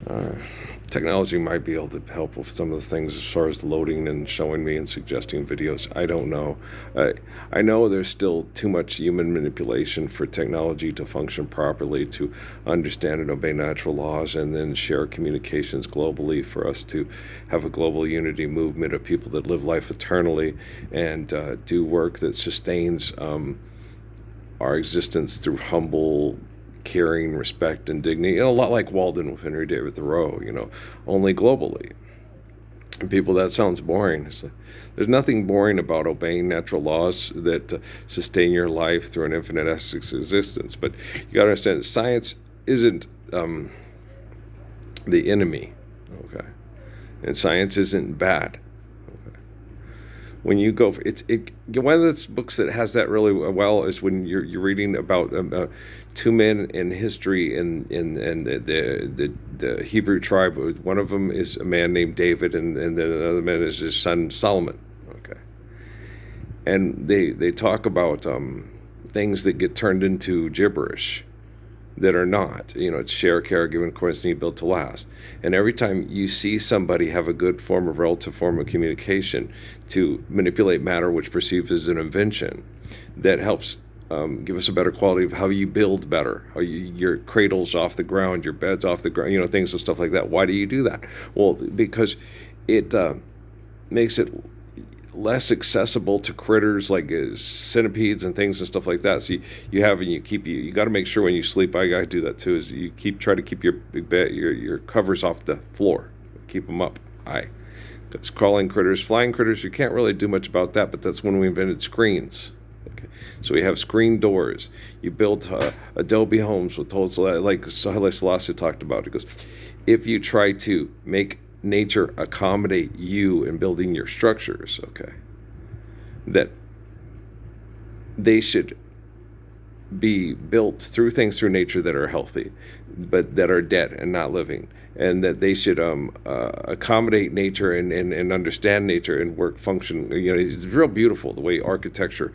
Uh, Technology might be able to help with some of the things as far as loading and showing me and suggesting videos. I don't know. I know there's still too much human manipulation for technology to function properly, to understand and obey natural laws, and then share communications globally for us to have a global unity movement of people that live life eternally and do work that sustains our existence through humble, caring, respect, and dignity. A lot like Walden with Henry David Thoreau, only globally. And people, that sounds boring. There's nothing boring about obeying natural laws that sustain your life through an infinite existence. But you got to understand, science isn't the enemy, okay? And science isn't bad. When you go, one of the books that has that really well is when you're reading about two men in history in the Hebrew tribe. One of them is a man named David, and then another man is his son Solomon. Okay, and they talk about things that get turned into gibberish that are not. It's share, care, give, and course need, built to last. And every time you see somebody have a good form of relative form of communication to manipulate matter, which perceives as an invention, that helps give us a better quality of how you build better, how your cradle's off the ground, your bed's off the ground, things and stuff like that. Why do you do that? Well, because it makes it less accessible to critters like centipedes and things and stuff like that. So you have and you keep you got to make sure when you sleep. I got to do that too. Is you try to keep your bed, your covers off the floor, keep them up high. Because crawling critters, flying critters, you can't really do much about that. But that's when we invented screens. Okay, so we have screen doors. You built adobe homes with tools like Haile Selassie talked about. He goes, if you try to make nature accommodate you in building your structures, okay, that they should be built through things through nature that are healthy, but that are dead and not living, and that they should accommodate nature and understand nature and work function. It's real beautiful the way architecture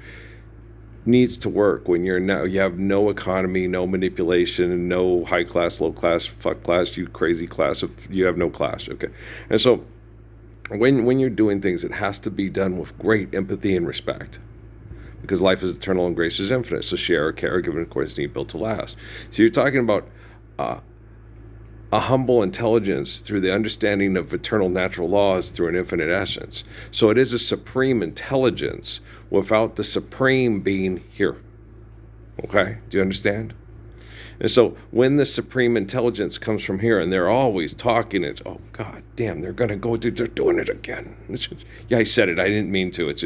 needs to work when you have no economy, no manipulation, no high class, low class, fuck class, you crazy class, if you have no class, okay? And so when you're doing things, it has to be done with great empathy and respect, because life is eternal and grace is infinite. So share, care, give, and of course need, built to last. So you're talking about a humble intelligence through the understanding of eternal natural laws through an infinite essence. So it is a supreme intelligence without the supreme being here. Okay? Do you understand? And so when the supreme intelligence comes from here and they're always talking, it's, oh, God damn, they're doing it again. Yeah, I said it. I didn't mean to. It's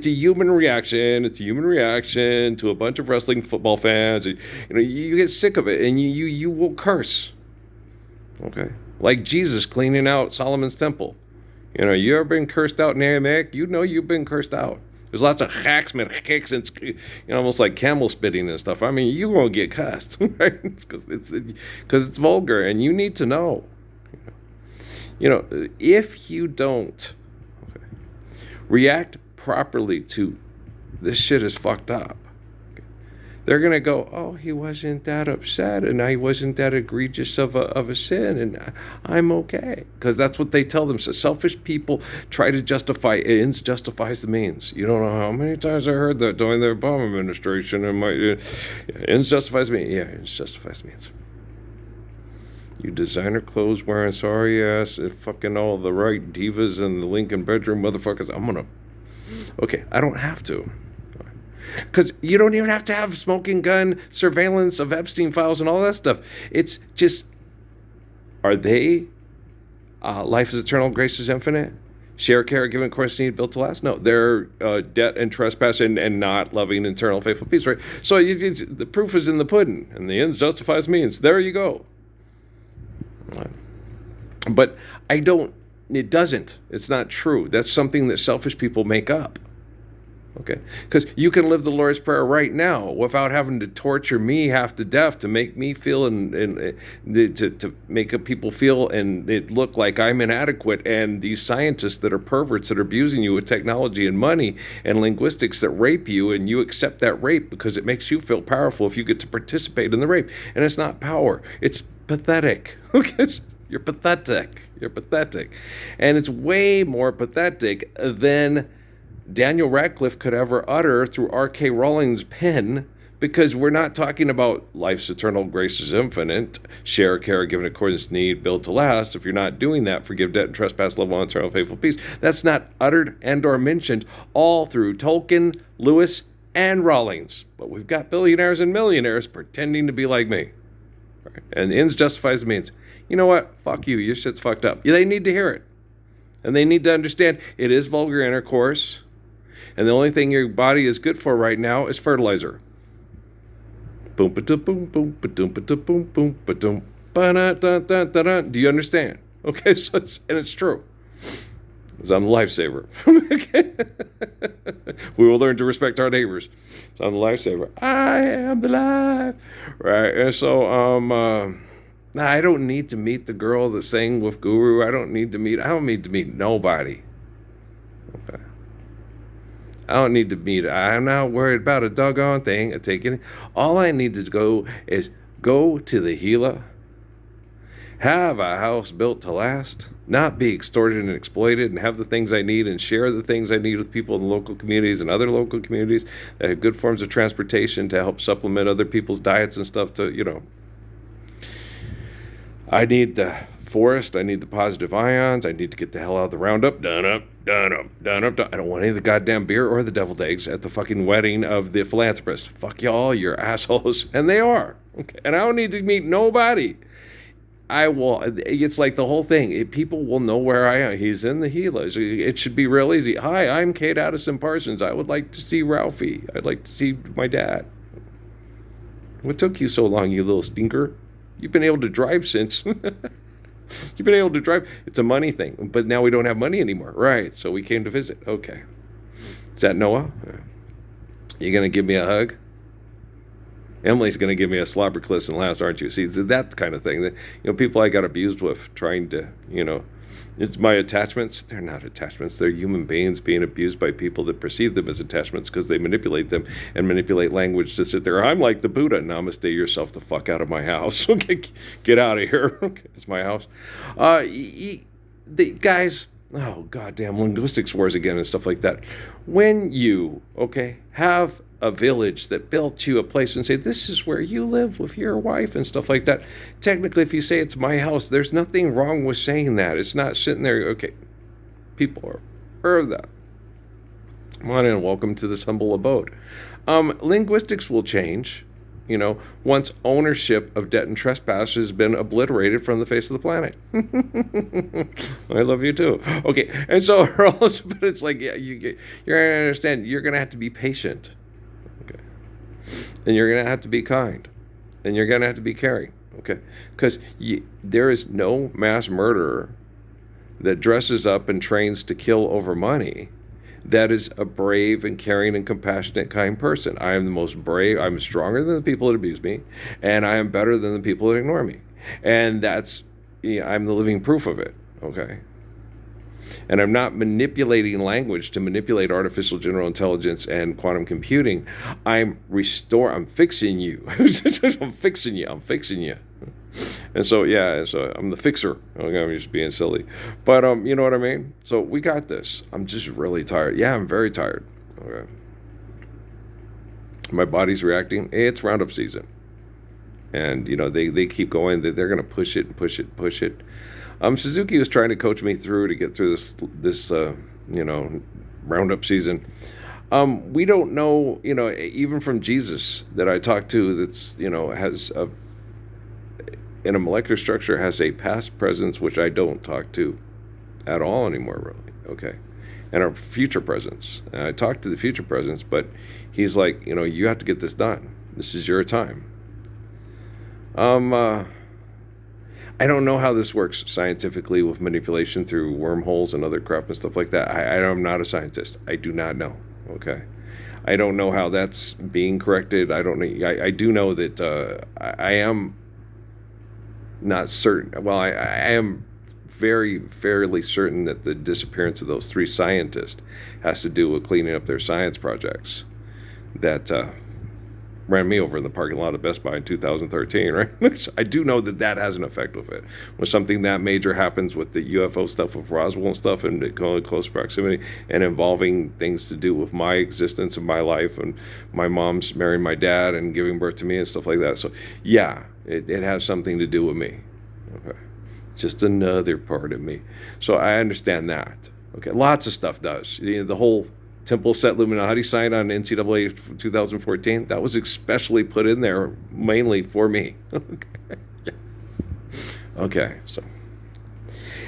a human reaction. It's a human reaction to a bunch of wrestling football fans. You get sick of it and you will curse. Okay, like Jesus cleaning out Solomon's temple. You ever been cursed out in Aramaic? You've been cursed out. There's lots of hacks, and almost like camel spitting and stuff. I mean, you won't get cussed, right? Because it's vulgar, and you need to know. If you don't react properly to this shit is fucked up, they're going to go, oh, he wasn't that upset and he wasn't that egregious of a sin and I'm okay. Because that's what they tell themselves. Selfish people try to justify, ends justifies the means. You don't know how many times I heard that during the Obama administration. And ends justifies the means. Yeah, ends justifies the means. You designer clothes wearing sorry ass and fucking all the right divas in the Lincoln bedroom motherfuckers. Okay, I don't have to. Because you don't even have to have smoking gun surveillance of Epstein files and all that stuff. It's just, are they life is eternal, grace is infinite? Share, care, give, and course need, built to last? No, they're debt and trespass and not loving eternal, faithful peace, right? So the proof is in the pudding, and the ends justifies means. There you go. But it doesn't. It's not true. That's something that selfish people make up. Okay, because you can live the Lord's Prayer right now without having to torture me half to death to make me feel and to make people feel and it look like I'm inadequate. And these scientists that are perverts that are abusing you with technology and money and linguistics that rape you, and you accept that rape because it makes you feel powerful if you get to participate in the rape. And it's not power; it's pathetic. Okay, you're pathetic. You're pathetic. And it's way more pathetic than Daniel Radcliffe could ever utter through R.K. Rowling's pen, because we're not talking about life's eternal grace is infinite, share, care, give in accordance to need, build to last. If you're not doing that, forgive debt and trespass, love one, eternal, faithful peace. That's not uttered and or mentioned all through Tolkien, Lewis, and Rawlings. But we've got billionaires and millionaires pretending to be like me. Right? And ends justifies the means. You know what? Fuck you. Your shit's fucked up. They need to hear it. And they need to understand it is vulgar intercourse. And the only thing your body is good for right now is fertilizer. Boom, ba boom, boom, ba boom, boom, ba doom, ba da da da da. Do you understand? Okay, so it's true. Because I'm the lifesaver. We will learn to respect our neighbors. So I'm the lifesaver. I am the life. Right. And so I don't need to meet the girl that sang with Guru. I don't need to meet nobody. Okay. I don't need to meet. I'm not worried about a doggone thing. All I need to go is go to the Gila, have a house built to last, not be extorted and exploited, and have the things I need and share the things I need with people in local communities and other local communities that have good forms of transportation to help supplement other people's diets and stuff I need the forest. I need the positive ions. I need to get the hell out of the Roundup. Done up. I don't want any of the goddamn beer or the deviled eggs at the fucking wedding of the philanthropist. Fuck y'all, you're assholes. And they are. Okay. And I don't need to meet nobody. It's like the whole thing. People will know where I am. He's in the Gila. It should be real easy. Hi, I'm Kate Addison Parsons. I would like to see Ralphie. I'd like to see my dad. What took you so long, you little stinker? You've been able to drive since. You've been able to drive. It's a money thing. But now we don't have money anymore. Right. So we came to visit. Okay. Is that Noah? You going to give me a hug? Emily's going to give me a slobber kiss and last, aren't you? See, that kind of thing. People I got abused with trying to, it's my attachments. They're not attachments. They're human beings being abused by people that perceive them as attachments because they manipulate them and manipulate language to sit there. I'm like the Buddha. Namaste yourself the fuck out of my house. Okay, get out of here. Okay, it's my house. The guys, oh, goddamn linguistics wars again and stuff like that. When you, have a village that built you a place and say, this is where you live with your wife and stuff like that. Technically, if you say it's my house, there's nothing wrong with saying that. It's not sitting there, okay, people are aware of that. Come on in, welcome to this humble abode. Linguistics will change, once ownership of debt and trespass has been obliterated from the face of the planet. I love you too. Okay, and so, but it's like, yeah, you're going to understand, you're going to have to be patient. And you're going to have to be kind. And you're going to have to be caring. Okay? Because there is no mass murderer that dresses up and trains to kill over money that is a brave and caring and compassionate, kind person. I am the most brave. I'm stronger than the people that abuse me. And I am better than the people that ignore me. And I'm the living proof of it. Okay? And I'm not manipulating language to manipulate artificial general intelligence and quantum computing. I'm fixing you. I'm fixing you. And so, I'm the fixer. Okay, I'm just being silly. But, you know what I mean? So we got this. I'm just really tired. Yeah, I'm very tired. Okay. My body's reacting. It's Roundup season. And, they keep going. They're going to push it and push it and push it. Suzuki was trying to coach me through to get through this Roundup season. We don't know, even from Jesus that I talked to that's, has in a molecular structure has a past presence, which I don't talk to at all anymore, really. Okay. And a future presence. And I talked to the future presence, but he's like, you have to get this done. This is your time. I don't know how this works scientifically with manipulation through wormholes and other crap and stuff like that. I'm not a scientist. I do not know. Okay. I don't know how that's being corrected. I don't know. I do know that I am not certain. Well, I am fairly certain that the disappearance of those 3 scientists has to do with cleaning up their science projects. That ran me over in the parking lot of Best Buy in 2013, right? So I do know that that has an effect with it. When something that major happens with the UFO stuff with Roswell and stuff, and it going close proximity and involving things to do with my existence and my life, and my mom's marrying my dad and giving birth to me and stuff like that. So yeah, it has something to do with me. Okay, just another part of me. So I understand that. Okay, lots of stuff does. The whole Temple Set Illuminati sign on NCAA 2014, that was especially put in there mainly for me. Okay, so.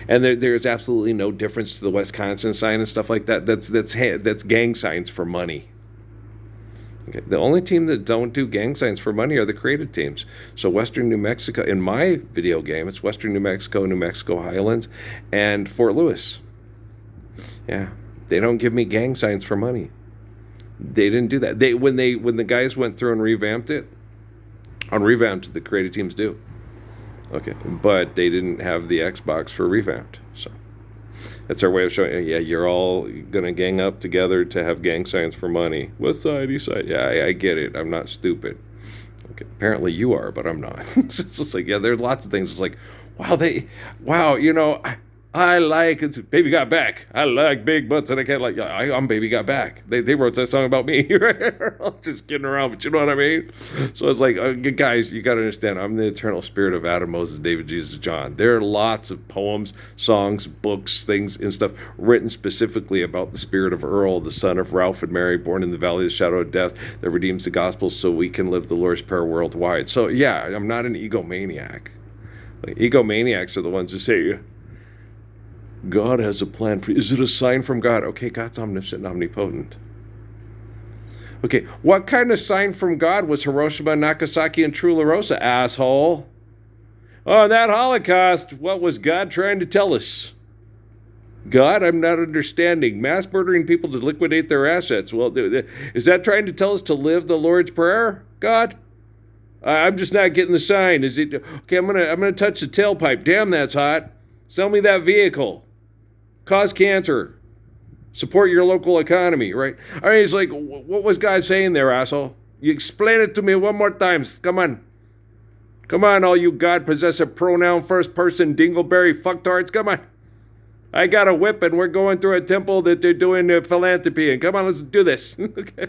And there's absolutely no difference to the Wisconsin sign and stuff like that. That's gang signs for money. Okay. The only team that don't do gang signs for money are the created teams. So Western New Mexico, in my video game, it's Western New Mexico Highlands, and Fort Lewis. Yeah. They don't give me gang signs for money. They didn't do that. When the guys went through and revamped it, the creative teams do. Okay, but they didn't have the Xbox for revamped. So that's our way of showing. Yeah, you're all gonna gang up together to have gang signs for money. West side, east side. Yeah, I get it. I'm not stupid. Okay, apparently you are, but I'm not. It's just like, yeah, there are lots of things. It's like, wow, I like it. Baby Got Back. I like big butts, and I can't like. I'm Baby Got Back. They wrote that song about me. I'm just kidding around, but you know what I mean. So it's like, guys, you got to understand. I'm the eternal spirit of Adam, Moses, David, Jesus, John. There are lots of poems, songs, books, things, and stuff written specifically about the spirit of Earl, the son of Ralph and Mary, born in the valley of the shadow of death, that redeems the gospel, so we can live the Lord's prayer worldwide. So yeah, I'm not an egomaniac. Like, egomaniacs are the ones who say, God has a plan for you. Is it a sign from God? Okay, God's omniscient and omnipotent. Okay, what kind of sign from God was Hiroshima, Nagasaki, and Trula Rosa, asshole? Oh, that Holocaust, what was God trying to tell us? God, I'm not understanding. Mass murdering people to liquidate their assets. Well, is that trying to tell us to live the Lord's Prayer, God? I'm just not getting the sign. Is it okay? I'm gonna touch the tailpipe. Damn, that's hot. Sell me that vehicle. Cause cancer. Support your local economy, right? I mean, it's like, what was God saying there, asshole? You explain it to me one more time. Come on. Come on, all you God-possessive pronoun first-person dingleberry fucktards. Come on. I got a whip, and we're going through a temple that they're doing philanthropy. And come on, let's do this. Okay.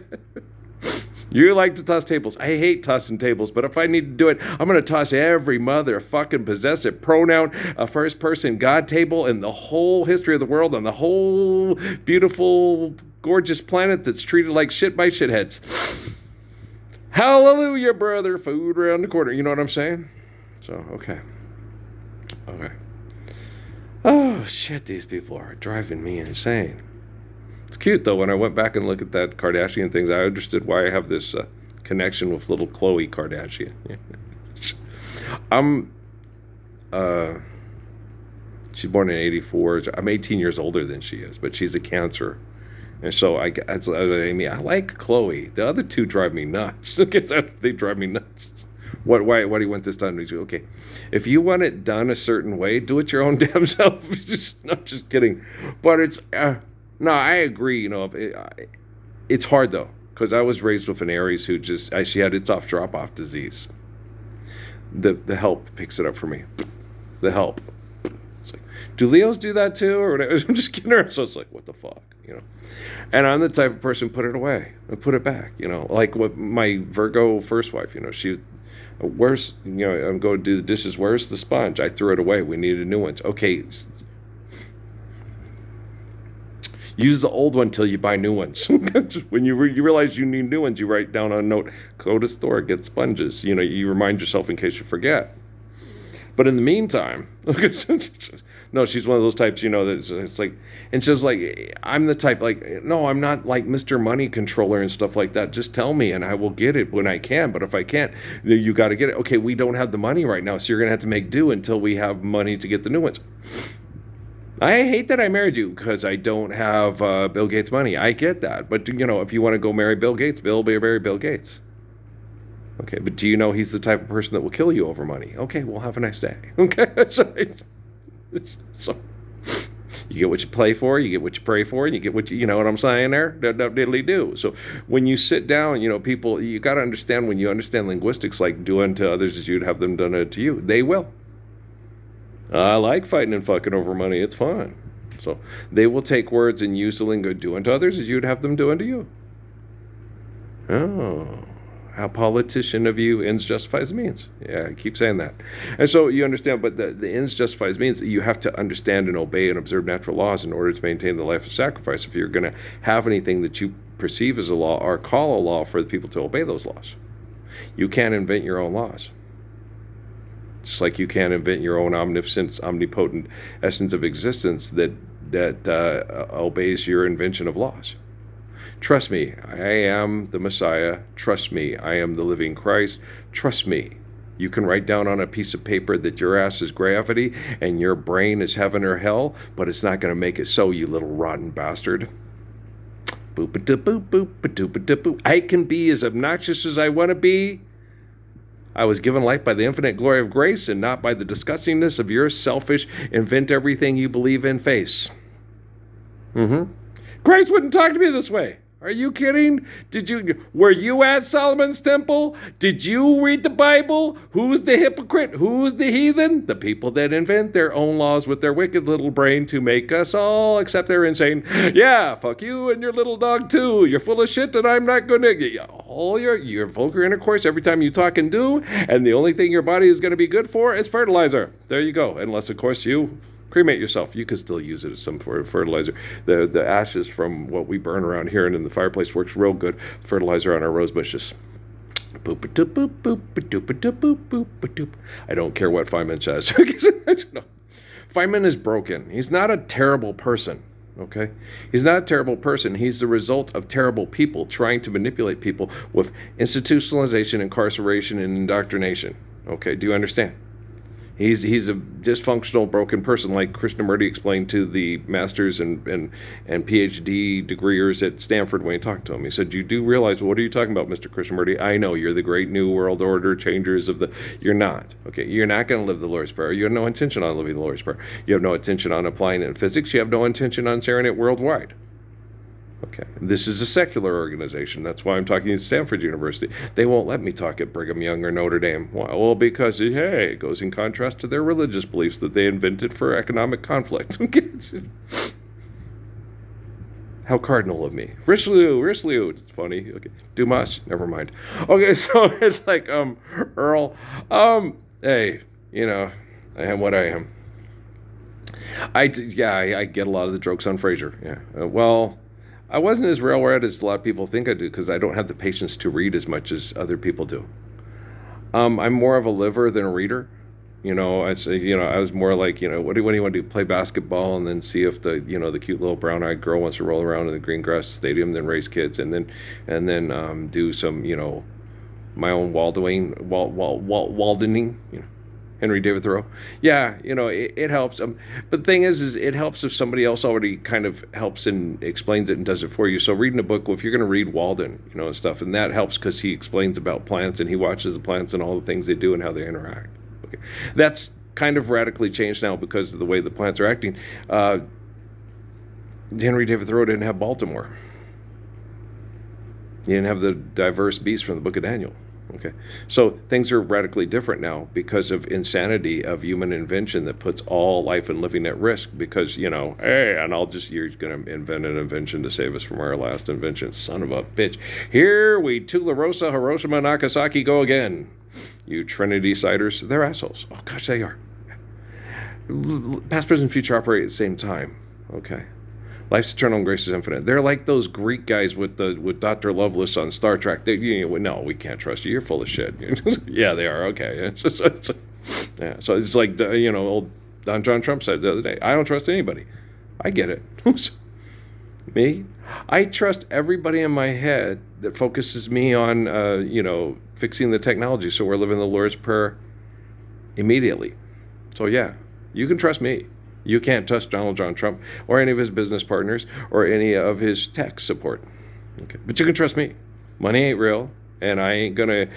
You like to toss tables. I hate tossing tables, but if I need to do it, I'm going to toss every motherfucking possessive pronoun, a first-person God table in the whole history of the world on the whole beautiful, gorgeous planet that's treated like shit by shitheads. Hallelujah, brother. Food around the corner. You know what I'm saying? So, okay. Oh, shit, these people are driving me insane. It's cute, though. When I went back and looked at that Kardashian things, I understood why I have this connection with little Khloe Kardashian. She's born in 84. I'm 18 years older than she is, but she's a Cancer. And so I like Khloe. The other two drive me nuts. They drive me nuts. Why do you want this done? Okay, if you want it done a certain way, do it your own damn self. Just kidding. But it's... No, I agree. It's hard though, because I was raised with an Aries who she had its off drop-off disease. The help picks it up for me. The help. It's like, do Leos do that too, or whatever? I'm just kidding her. So it's like, what the fuck, And I'm the type of person put it away and put it back. Like with my Virgo first wife. She, where's I'm going to do the dishes. Where's the sponge? I threw it away. We needed new ones. Okay. Use the old one till you buy new ones. When you realize you need new ones, you write down on a note, go to the store, get sponges. You remind yourself in case you forget. But in the meantime, no, she's one of those types, that it's like, and she's like, I'm the type, like, no, I'm not like Mr. Money Controller and stuff like that. Just tell me and I will get it when I can. But if I can't, you got to get it. Okay, we don't have the money right now, so you're going to have to make do until we have money to get the new ones. I hate that I married you because I don't have Bill Gates' money. I get that. But, if you want to go marry Bill Gates, marry Bill Gates. Okay, but do you know he's the type of person that will kill you over money? Okay, well, have a nice day. Okay, so You get what you play for, you get what you pray for, and you get what you know what I'm saying there? Diddly do. So when you sit down, people, you got to understand, when you understand linguistics, like do unto others as you'd have them done unto you, they will. I like fighting and fucking over money. It's fun. So they will take words and use the lingo, do unto others as you'd have them do unto you. Oh, how politician of you, ends justifies the means. Yeah, I keep saying that. And so you understand, but the ends justifies means that you have to understand and obey and observe natural laws in order to maintain the life of sacrifice if you're going to have anything that you perceive as a law or call a law for the people to obey those laws. You can't invent your own laws. Just like you can't invent your own omnipotent, omnipotent essence of existence that obeys your invention of laws. Trust me, I am the Messiah. Trust me, I am the living Christ. Trust me. You can write down on a piece of paper that your ass is gravity and your brain is heaven or hell, but it's not going to make it so, you little rotten bastard. Boop-a-doop-boop, boop-a-doop-a-doop-boop. I can be as obnoxious as I want to be. I was given life by the infinite glory of grace and not by the disgustingness of your selfish, invent everything you believe in face. Christ wouldn't talk to me this way. Are you kidding? Were you at Solomon's temple? Did you read the Bible? Who's the hypocrite? Who's the heathen? The people that invent their own laws with their wicked little brain to make us all accept their insane. Yeah, fuck you and your little dog too. You're full of shit and I'm not going to... All your vulgar intercourse every time you talk and do, and the only thing your body is going to be good for is fertilizer. There you go. Unless, of course, you... cremate yourself. You could still use it as some fertilizer. The ashes from what we burn around here and in the fireplace works real good. Fertilizer on our rose bushes. I don't care what Feynman says. Feynman is broken. He's not a terrible person. Okay? He's not a terrible person. He's the result of terrible people trying to manipulate people with institutionalization, incarceration, and indoctrination. Okay? Do you understand? He's a dysfunctional, broken person, like Krishnamurti explained to the masters and PhD degreeers at Stanford when he talked to him. He said, "You do realize, what are you talking about, Mr. Krishnamurti? I know you're the great new world order changers of the... You're not. Okay, you're not going to live the Lord's Prayer. You have no intention on living the Lord's Prayer. You have no intention on applying it in physics. You have no intention on sharing it worldwide." Okay, this is a secular organization. That's why I'm talking at Stanford University. They won't let me talk at Brigham Young or Notre Dame. Well, because, hey, it goes in contrast to their religious beliefs that they invented for economic conflict. How cardinal of me. Richelieu. It's funny. Okay, Dumas? Never mind. Okay, so it's like, Earl, hey, I am what I am. I get a lot of the jokes on Frasier. Yeah, well... I wasn't as railroad as a lot of people think I do because I don't have the patience to read as much as other people do. I'm more of a liver than a reader. I was more like, what do you want to do? Play basketball and then see if the cute little brown-eyed girl wants to roll around in the green grass stadium, then raise kids, and then do some, my own Waldening, Henry David Thoreau. Yeah, it helps. But the thing is it helps if somebody else already kind of helps and explains it and does it for you. So reading a book, well, if you're going to read Walden, and stuff, and that helps because he explains about plants and he watches the plants and all the things they do and how they interact. Okay, that's kind of radically changed now because of the way the plants are acting. Henry David Thoreau didn't have Baltimore. He didn't have the diverse beasts from the Book of Daniel. Okay, so things are radically different now because of insanity of human invention that puts all life and living at risk because, hey, and you're going to invent an invention to save us from our last invention. Son of a bitch. Here we Tularosa, Hiroshima, Nagasaki go again. You Trinity Siders, they're assholes. Oh, gosh, they are. Past, present, future operate at the same time. Okay. Life's eternal and grace is infinite. They're like those Greek guys with Dr. Lovelace on Star Trek. No, we can't trust you. You're full of shit. Yeah, they are. Okay. So it's like, old Don John Trump said the other day, I don't trust anybody. I get it. Me? I trust everybody in my head that focuses me on, fixing the technology so we're living the Lord's Prayer immediately. So, yeah, you can trust me. You can't trust Donald John Trump or any of his business partners or any of his tech support. Okay. But you can trust me. Money ain't real, and I ain't going to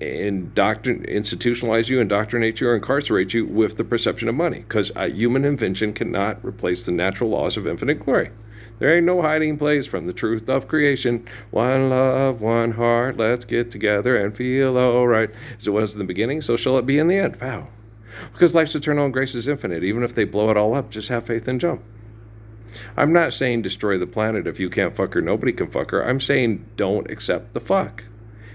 institutionalize you, indoctrinate you, or incarcerate you with the perception of money. Because human invention cannot replace the natural laws of infinite glory. There ain't no hiding place from the truth of creation. One love, one heart, let's get together and feel all right. As it was in the beginning, so shall it be in the end. Wow. Because life's eternal and grace is infinite. Even if they blow it all up, just have faith and jump. I'm not saying destroy the planet. If you can't fuck her, nobody can fuck her. I'm saying don't accept the fuck.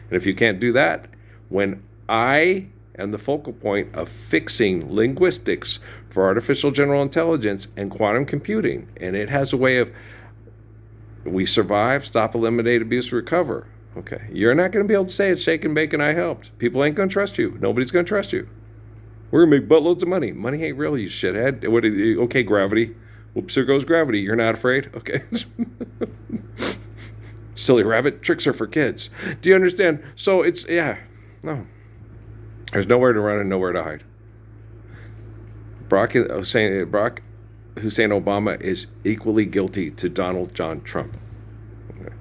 And if you can't do that, when I am the focal point of fixing linguistics for artificial general intelligence and quantum computing, and it has a way of we survive, stop, eliminate, abuse, recover. Okay, you're not going to be able to say it's shake and bake and I helped. People ain't going to trust you. Nobody's going to trust you. We're going to make buttloads of money. Money ain't real, you shithead. Okay, gravity. Whoops, there goes gravity. You're not afraid? Okay. Silly rabbit. Tricks are for kids. Do you understand? So it's, no. There's nowhere to run and nowhere to hide. Barack Hussein Obama is equally guilty to Donald John Trump. Okay.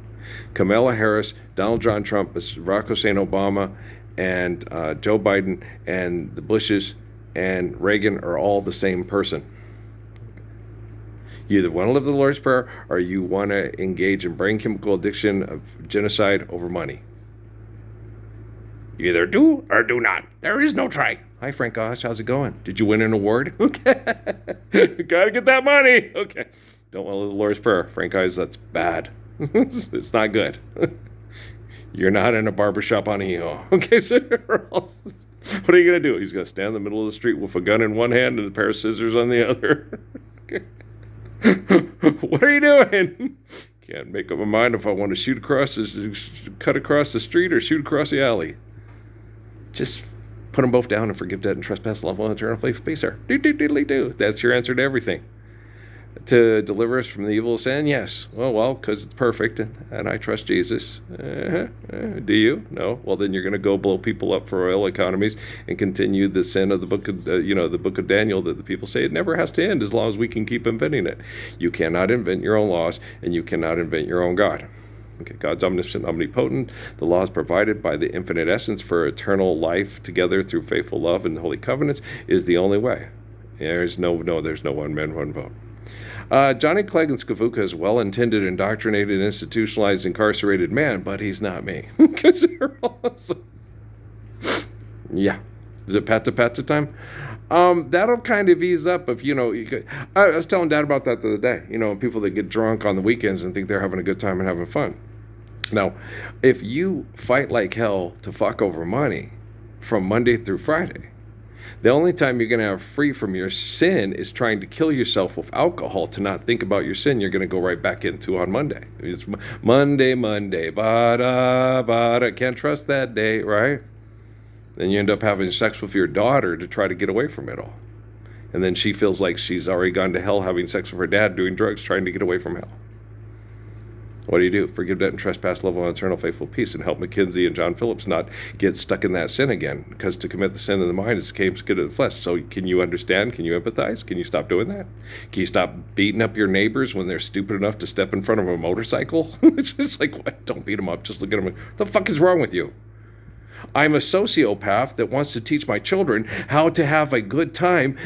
Kamala Harris, Donald John Trump, Barack Hussein Obama, and Joe Biden and the Bushes and Reagan are all the same person. You either want to live the Lord's Prayer or you want to engage in brain chemical addiction of genocide over money. You either do or do not. There is no try. Hi, Frank Gosh. How's it going? Did you win an award? Okay. Gotta get that money. Okay. Don't want to live the Lord's Prayer. Frank Gosh, that's bad. It's not good. You're not in a barbershop on a hill. Okay, so what are you going to do? He's going to stand in the middle of the street with a gun in one hand and a pair of scissors on the other. Okay. What are you doing? Can't make up my mind if I want to cut across the street or shoot across the alley. Just put them both down and forgive debt and trespass, love, and eternal faith, peace, sir. Do. That's your answer to everything. To deliver us from the evil of sin? Yes. Well, because it's perfect and I trust Jesus. Do you? No. Well, then you're going to go blow people up for oil economies and continue the sin of the book of, the book of Daniel that the people say it never has to end as long as we can keep inventing it. You cannot invent your own laws and you cannot invent your own God. Okay, God's omniscient, omnipotent. The laws provided by the infinite essence for eternal life together through faithful love and holy covenants is the only way. There's no one man, one vote. Johnny Clegg and Skavuka is well-intended, indoctrinated, institutionalized, incarcerated man, but he's not me. Because they're awesome. Yeah. Is it pat-to time? That'll kind of ease up if, I was telling Dad about that the other day. People that get drunk on the weekends and think they're having a good time and having fun. Now, if you fight like hell to fuck over money from Monday through Friday, the only time you're going to have free from your sin is trying to kill yourself with alcohol to not think about your sin you're going to go right back into on Monday. It's Monday, bada, can't trust that day, right? Then you end up having sex with your daughter to try to get away from it all. And then she feels like she's already gone to hell having sex with her dad, doing drugs, trying to get away from hell. What do? Forgive debt and trespass, love, and eternal faithful peace, and help Mackenzie and John Phillips not get stuck in that sin again. Because to commit the sin of the mind is to get of the flesh. So can you understand? Can you empathize? Can you stop doing that? Can you stop beating up your neighbors when they're stupid enough to step in front of a motorcycle? It's just like, what? Don't beat them up. Just look at them. What the fuck is wrong with you? I'm a sociopath that wants to teach my children how to have a good time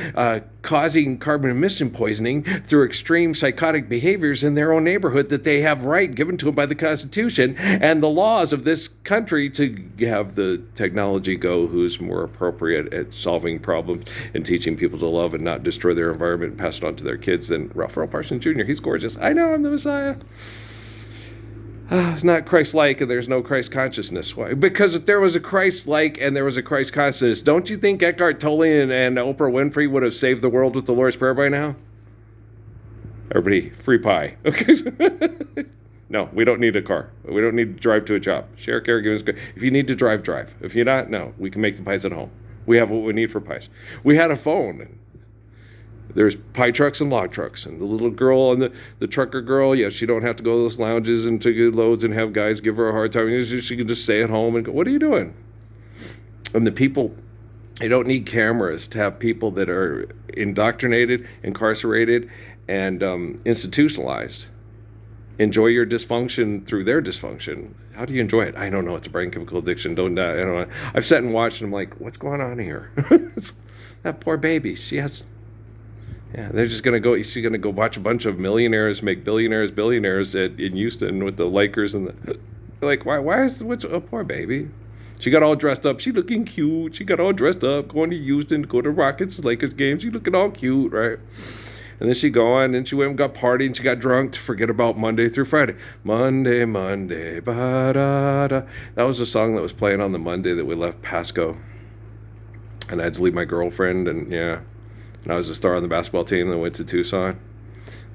causing carbon emission poisoning through extreme psychotic behaviors in their own neighborhood that they have right given to them by the Constitution and the laws of this country to have the technology go who's more appropriate at solving problems and teaching people to love and not destroy their environment and pass it on to their kids than Ralph Earl Parsons Jr. He's gorgeous. I know I'm the Messiah. It's not Christ-like and there's no Christ consciousness. Why? Because if there was a Christ-like and there was a Christ consciousness, don't you think Eckhart Tolle and Oprah Winfrey would have saved the world with the Lord's Prayer by now? Everybody, free pie. Okay. No, we don't need a car. We don't need to drive to a job. Share caregivers. If you need to drive, drive. If you're not, no. We can make the pies at home. We have what we need for pies. We had a phone. There's pie trucks and log trucks. And the little girl and the trucker girl, she don't have to go to those lounges and to get loads and have guys give her a hard time. She can just stay at home and go, what are you doing? And the people, they don't need cameras to have people that are indoctrinated, incarcerated, and institutionalized enjoy your dysfunction through their dysfunction. How do you enjoy it? I don't know. It's a brain chemical addiction. Don't I don't know. I've sat and watched, and I'm like, what's going on here? That poor baby. She has. Yeah, they're just gonna go. She's gonna go watch a bunch of millionaires make billionaires in Houston with the Lakers and the. Like, why is what's a poor baby? She got all dressed up. She looking cute. She got all dressed up, going to Houston, go to Rockets, Lakers games. She looking all cute, right? And then she gone and she went and got partying and she got drunk to forget about Monday through Friday. Monday, ba-da-da. That was the song that was playing on the Monday that we left Pasco. And I had to leave my girlfriend, and yeah. And I was a star on the basketball team that went to Tucson.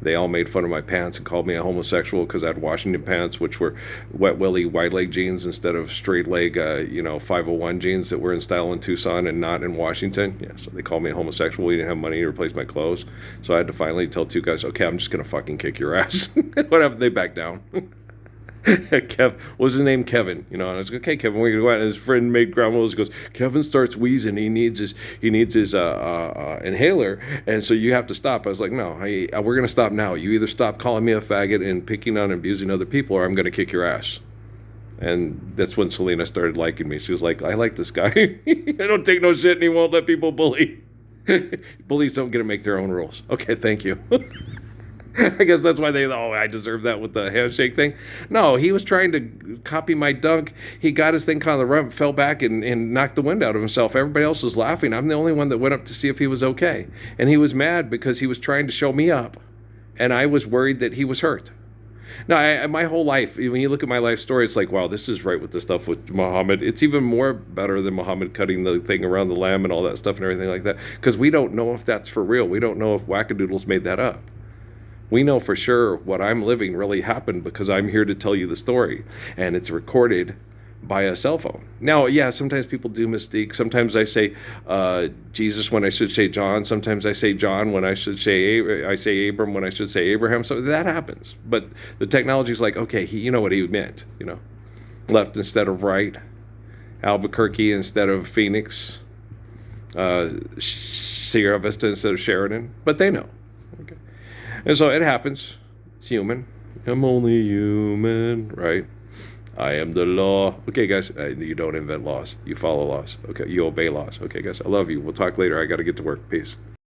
They all made fun of my pants and called me a homosexual because I had Washington pants, which were wet willy, wide leg jeans instead of straight leg, 501 jeans that were in style in Tucson and not in Washington. Yeah, so they called me a homosexual. We didn't have money to replace my clothes. So I had to finally tell two guys, okay, I'm just going to fucking kick your ass. What happened? They backed down. Kev, what was his name? Kevin. And I was like, okay, Kevin, we're gonna go out. And his friend made ground rules. He goes, Kevin starts wheezing. He needs his inhaler, and so you have to stop. I was like, no, we're gonna stop now. You either stop calling me a faggot and picking on and abusing other people, or I'm gonna kick your ass. And that's when Selena started liking me. She was like, I like this guy. I don't take no shit, and he won't let people bully. Bullies don't get to make their own rules. Okay, thank you. I guess that's why I deserve that with the handshake thing. No, he was trying to copy my dunk. He got his thing caught on the rim, fell back, and knocked the wind out of himself. Everybody else was laughing. I'm the only one that went up to see if he was okay. And he was mad because he was trying to show me up. And I was worried that he was hurt. Now, my whole life, when you look at my life story, it's like, wow, this is right with the stuff with Muhammad. It's even more better than Muhammad cutting the thing around the lamb and all that stuff and everything like that. Because we don't know if that's for real. We don't know if wackadoodles made that up. We know for sure what I'm living really happened because I'm here to tell you the story. And it's recorded by a cell phone. Now, yeah, sometimes people do mistake. Sometimes I say Jesus when I should say John. Sometimes I say John when I should say Abram when I should say Abraham. So that happens. But the technology is like, okay, you know what he meant. Left instead of right. Albuquerque instead of Phoenix. Sierra Vista instead of Sheridan. But they know. Okay. And so it happens. It's human. I'm only human, right? I am the law. Okay, guys, you don't invent laws. You follow laws. Okay, you obey laws. Okay, guys, I love you. We'll talk later. I got to get to work. Peace.